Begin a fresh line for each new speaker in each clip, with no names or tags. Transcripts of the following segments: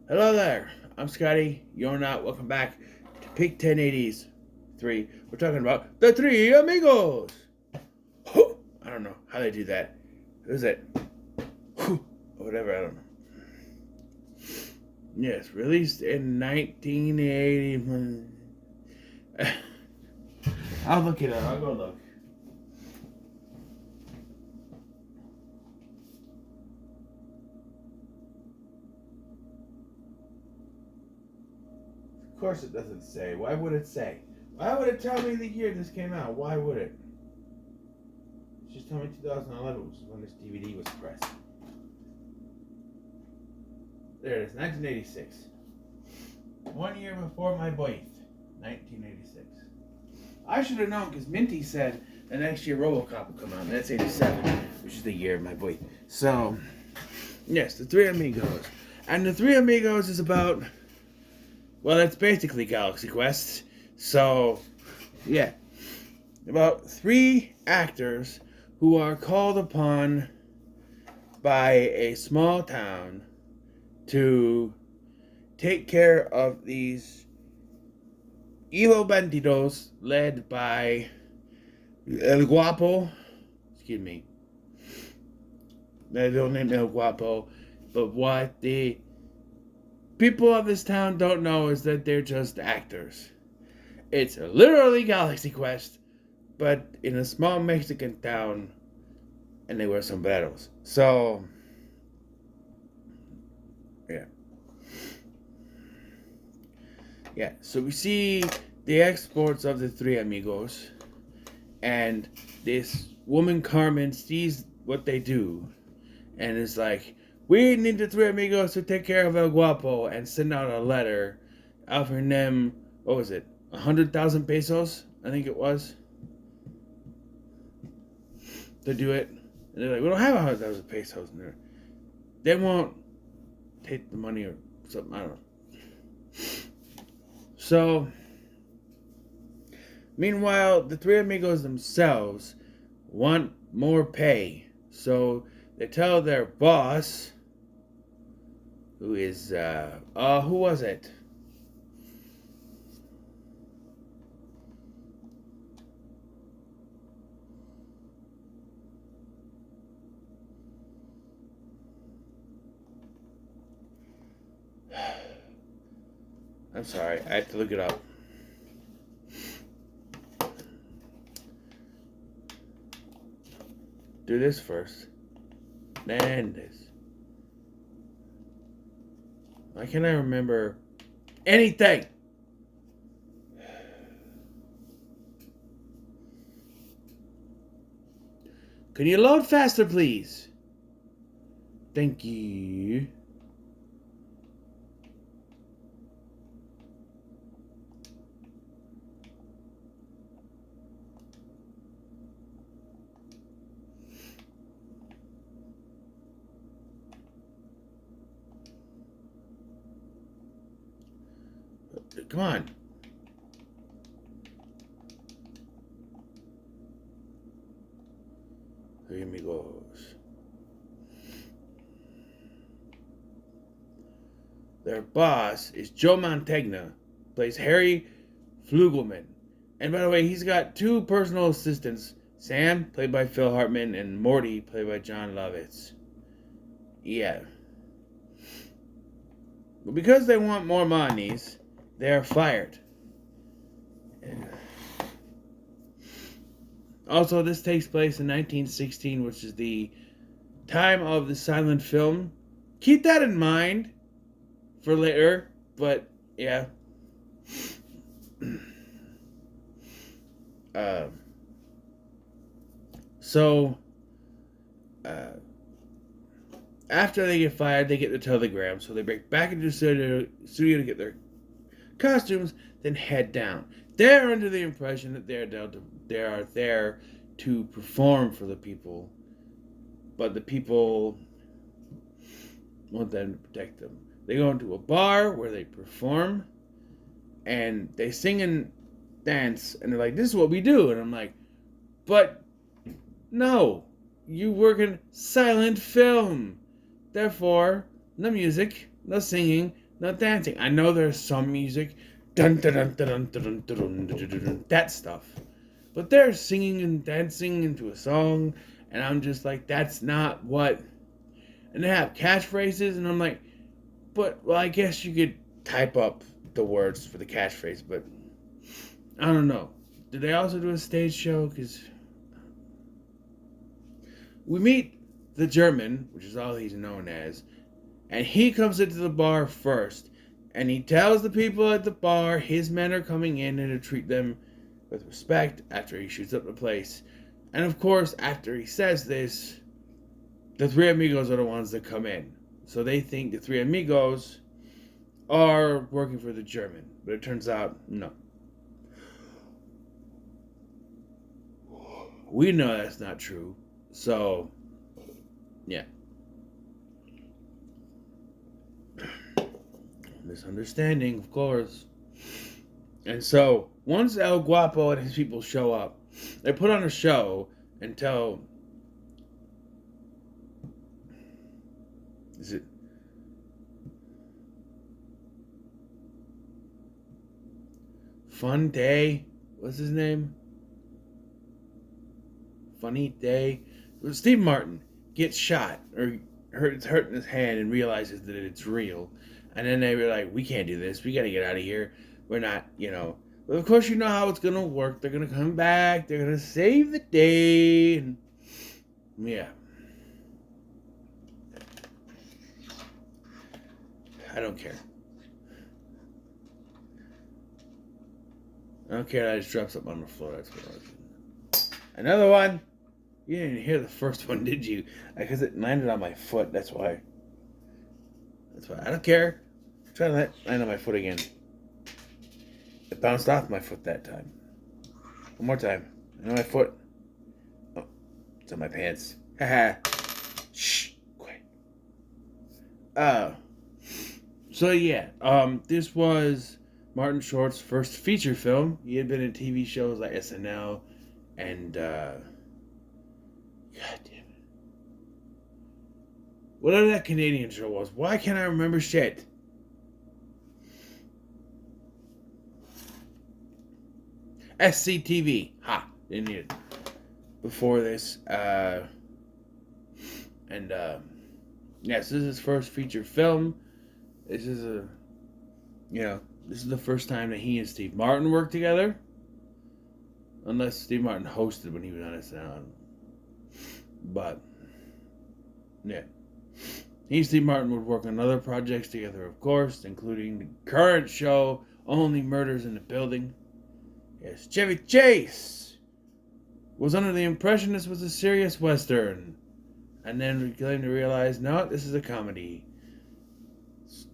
Hello there, I'm Scotty. You're not. Welcome back to Peak 1080s 3. We're talking about the three amigos. I don't know how they do that. Who's it? Or whatever, I don't know. Yes, released in 1980. I'll look it up. I'll go look. Of course it doesn't say. Why would it say? Why would it tell me the year this came out? Why would it? Just tell me 2011, which is when this DVD was pressed. There it is, 1986. 1 year before my birth, 1986. I should have known because Minty said the next year RoboCop will come out, and that's 87, which is the year of my birth. So, yes, the Three Amigos. And the Three Amigos is about, well, it's basically Galaxy Quest. So, yeah. About three actors who are called upon by a small town to take care of these evil bandidos led by El Guapo. Excuse me. They don't name El Guapo, but what the people of this town don't know is that they're just actors. It's literally Galaxy Quest, but in a small Mexican town, and they wear sombreros. So, yeah. Yeah, so we see the exports of the Three Amigos, and this woman Carmen sees what they do, and is like, we need the Three Amigos to take care of El Guapo, and send out a letter offering them, what was it, 100,000 pesos, I think it was, to do it. And they're like, we don't have 100,000 pesos in there. They won't take the money or something, I don't know. So, meanwhile, the Three Amigos themselves want more pay. So, they tell their boss, who is, who was it? I'm sorry, I have to look it up. Do this first. Then this. Why can't I remember anything? Can you load faster, please? Thank you. Come on. Three Amigos. Their boss is Joe Mantegna, plays Harry Flugelman. And by the way, he's got two personal assistants, Sam, played by Phil Hartman, and Morty, played by John Lovitz. Yeah. But because they want more monies, they are fired. Also, this takes place in 1916, which is the time of the silent film. Keep that in mind for later, but yeah. After they get fired, they get the telegram, so they break back into the studio to get their costumes, then head down. They're under the impression that they are there to perform for the people, but the people want them to protect them. They go into a bar where they perform, and they sing and dance, and they're like, this is what we do. And I'm like, but no, you work in silent film. Therefore, no music, no singing, not dancing. I know there's some music, dun dun dun dun dun dun dun dun dun dun dun, that stuff, but they're singing and dancing into a song, and I'm just like, that's not what. And they have catchphrases, and I'm like, but well, I guess you could type up the words for the catchphrase, but I don't know. Did they also do a stage show? Because we meet the German, which is all he's known as, and he comes into the bar first, and he tells the people at the bar his men are coming in and to treat them with respect after he shoots up the place. And of course, after he says this, the three amigos are the ones that come in. So they think the three amigos are working for the German, but it turns out, no. We know that's not true. So, yeah. Misunderstanding, of course. And so, once El Guapo and his people show up, they put on a show until... Is it... Fun Day? What's his name? Funny Day? Steve Martin gets shot or hurt in his hand and realizes that it's real. And then they were like, we can't do this. We got to get out of here. We're not, But of course, you know how it's going to work. They're going to come back. They're going to save the day. And yeah. I don't care. I don't care. I just dropped something on the floor. That's what I was. Another one. You didn't hear the first one, did you? Because it landed on my foot. That's why. I don't care. I'm trying to land on my foot again. It bounced off my foot that time. One more time. On my foot. Oh, it's on my pants. Haha. Shh. Quiet. So yeah. This was Martin Short's first feature film. He had been in TV shows like SNL and God damn it. Whatever that Canadian show was. Why can't I remember shit? SCTV. Ha. Didn't need it. Before this. Yes, this is his first feature film. This is this is the first time that he and Steve Martin worked together. Unless Steve Martin hosted when he was on SNL. But, yeah. He and Steve Martin would work on other projects together, of course, including the current show, Only Murders in the Building. Yes, Chevy Chase was under the impression this was a serious Western. And then came to realize, no, this is a comedy.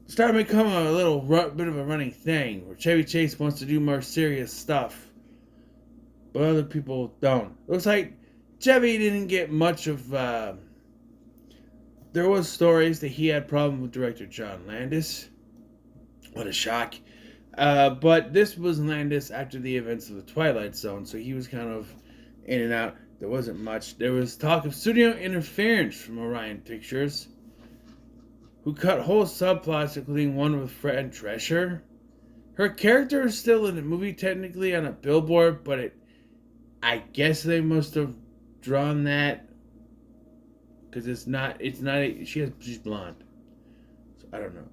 Started becoming a little bit of a running thing, where Chevy Chase wants to do more serious stuff. But other people don't. Looks like Chevy didn't get much of... there was stories that he had problems with director John Landis. What a shock. But this was Landis after the events of The Twilight Zone, so he was kind of in and out. There wasn't much. There was talk of studio interference from Orion Pictures, who cut whole subplots, including one with Fran Drescher. Her character is still in the movie, technically, on a billboard, but I guess they must have drawn that, because she's blonde. So, I don't know.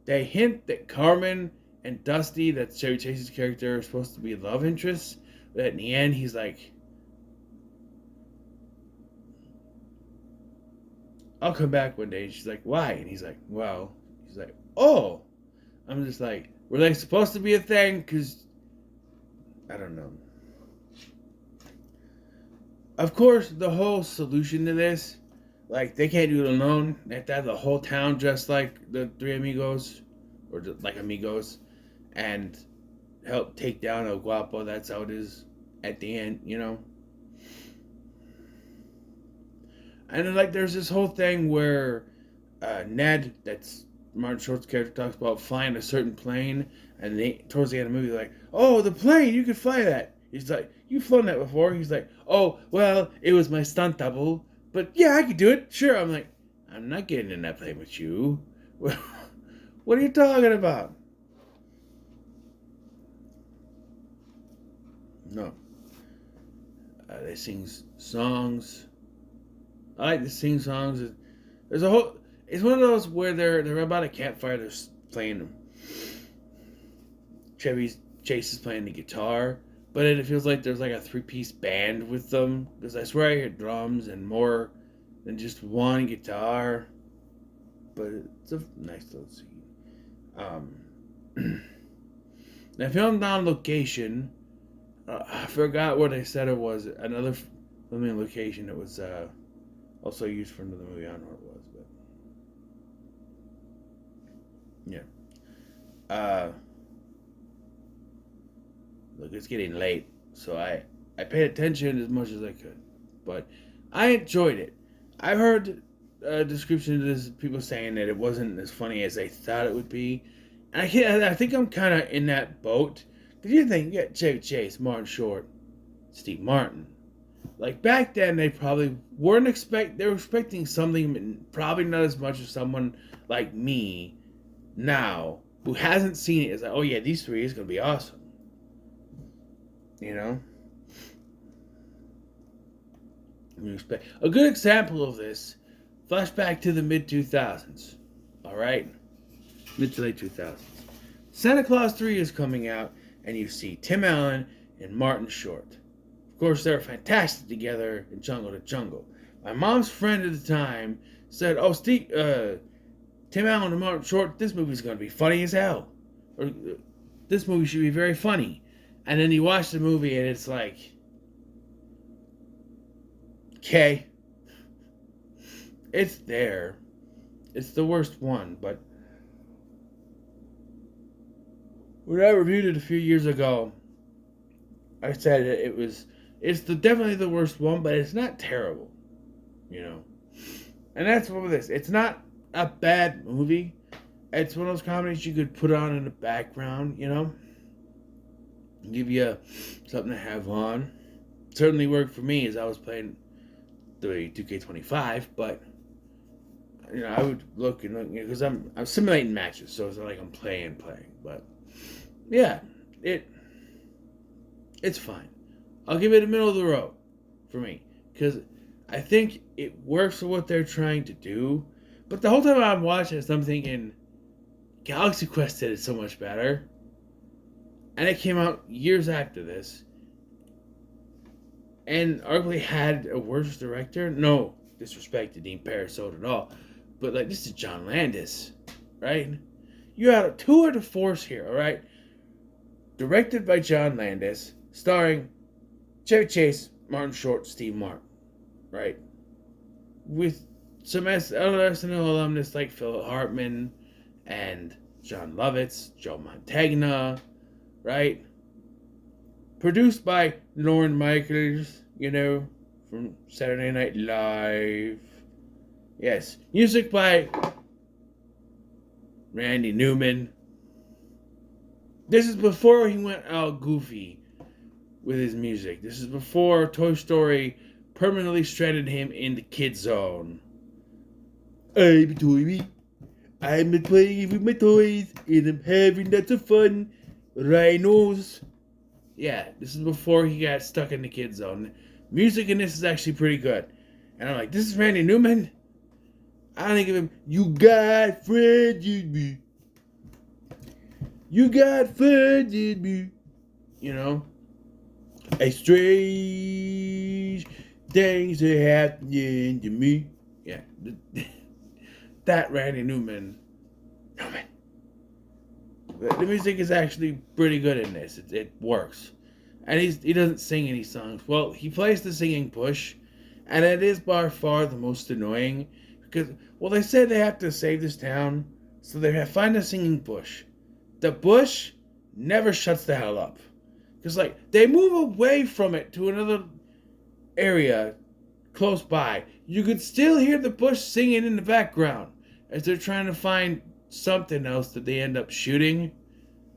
They hint that Carmen and Dusty, that's Chevy Chase's character, are supposed to be love interests, but in the end, he's like, I'll come back one day. And she's like, why? And he's like, well. He's like, oh. I'm just like, were they supposed to be a thing? Because, I don't know. Of course, the whole solution to this, like, they can't do it alone. They have to have the whole town dressed like the three amigos, or like amigos, and help take down El Guapo. That's how it is at the end, And then, like, there's this whole thing where Ned, that's Martin Short's character, talks about flying a certain plane, and towards the end of the movie, they're like, oh, the plane, you could fly that. He's like, you've flown that before? He's like, oh, well, it was my stunt double, but yeah, I could do it. Sure. I'm like, I'm not getting in that plane with you. What are you talking about? No. They sing songs. I like to sing songs. There's a whole. It's one of those where they're about a campfire. They're playing them. Chase is playing the guitar, but it feels like there's like a 3-piece band with them. Because I swear I hear drums and more than just one guitar. But it's a nice little scene. They filmed on location. I forgot what they said it was. Another filming location. It was also used for another movie. I don't know what it was, but yeah. Look, it's getting late, so I paid attention as much as I could, but I enjoyed it. I've heard a description of this, people saying that it wasn't as funny as they thought it would be, and I think I'm kind of in that boat. Cause you think you got Chevy Chase, Martin Short, Steve Martin. Like back then, they probably weren't they were expecting something, probably not as much as someone like me now who hasn't seen it. Is like, oh yeah, these three is gonna be awesome. You know? A good example of this, flashback to the mid-2000s. Alright? Mid to late 2000s. Santa Claus 3 is coming out, and you see Tim Allen and Martin Short. Of course, they're fantastic together in Jungle to Jungle. My mom's friend at the time said, oh, Steve, Tim Allen and Martin Short, this movie's going to be funny as hell. Or, this movie should be very funny. And then you watch the movie and it's like, okay, it's there. It's the worst one, but when I reviewed it a few years ago, I said it's definitely the worst one, but it's not terrible, you know. And that's what it is. It's not a bad movie. It's one of those comedies you could put on in the background, you know. Give you something to have on. Certainly worked for me as I was playing the 2K25, but you know, I would look and look because I'm simulating matches, so it's not like I'm playing, but yeah, it's fine. I'll give it a middle of the road for me because I think it works for what they're trying to do. But the whole time I'm watching this, I'm thinking Galaxy Quest did it so much better. And it came out years after this. And arguably had a worse director. No disrespect to Dean Parisot at all. But, like, this is John Landis, right? You had a tour de force here, alright? Directed by John Landis. Starring Chevy Chase, Martin Short, Steve Martin, right? With some other SNL alumnus like Phil Hartman and John Lovitz, Joe Mantegna, right? Produced by Lorne Michaels, you know, from Saturday Night Live. Yes. Music by Randy Newman. This is before he went all goofy with his music. This is before Toy Story permanently stranded him in the kid zone. I'm a toy. I'm playing with my toys and I'm having lots of fun. Rhinos. Yeah, this is before he got stuck in the kid zone. Music in this is actually pretty good. And I'm like, this is Randy Newman? I think of him, you got friends in me. You got friends in me. You know? A strange things are happening to me. Yeah. That Randy Newman. The music is actually pretty good in this. It works. And he doesn't sing any songs. Well, he plays the singing bush. And it is by far the most annoying. Because, well, they said they have to save this town. So they have to find a singing bush. The bush never shuts the hell up. Because, like, they move away from it to another area close by. You could still hear the bush singing in the background as they're trying to find something else that they end up shooting.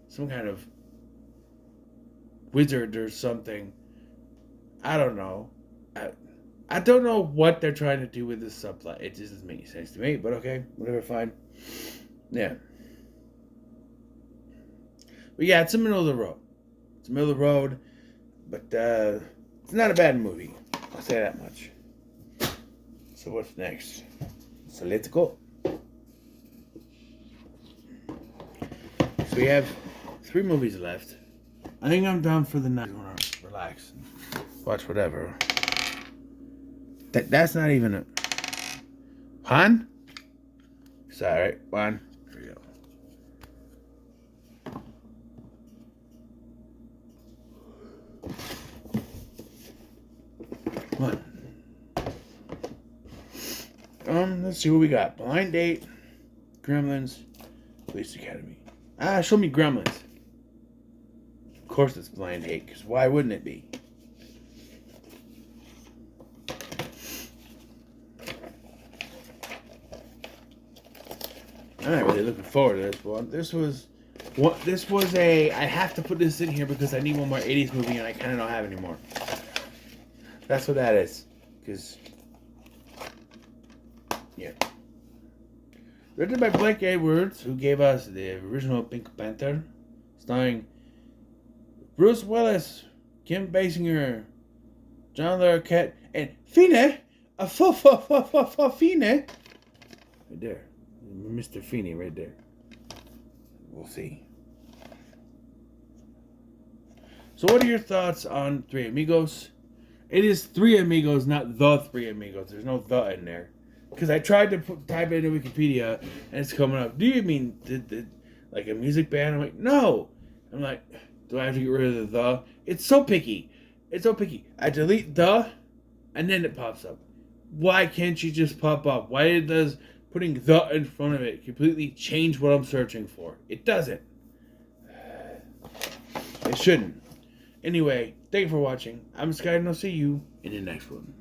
Some kind of wizard or something. I don't know. I don't know what they're trying to do with this subplot. It just doesn't make sense to me, but okay. Whatever, fine. Yeah. But yeah, it's the middle of the road. It's the middle of the road, but it's not a bad movie. I'll say that much. So what's next? So let's go. So we have 3 movies left. I think I'm done for the night. I want to relax and watch whatever. That's not even a... Han? Sorry, one. Here we go. One. Let's see what we got. Blind Date, Gremlins, Police Academy. Show me Gremlins. Of course it's Blind Date, because why wouldn't it be? I'm not really looking forward to this one. This was a... I have to put this in here because I need one more 80s movie and I kind of don't have any more. That's what that is. Because... yeah. Written by Blake Edwards, who gave us the original Pink Panther, starring Bruce Willis, Kim Basinger, John Larroquette, and Fine, Fine, right there, Mr. Feeney, right there. We'll see. So, what are your thoughts on Three Amigos? It is Three Amigos, not the Three Amigos. There's no the in there. Because I tried to type it into Wikipedia, and it's coming up. Do you mean like a music band? I'm like, no. I'm like, do I have to get rid of the? It's so picky. It's so picky. I delete the, and then it pops up. Why can't you just pop up? Why does putting the in front of it completely change what I'm searching for? It doesn't. It shouldn't. Anyway, thank you for watching. I'm Sky, and I'll see you in the next one.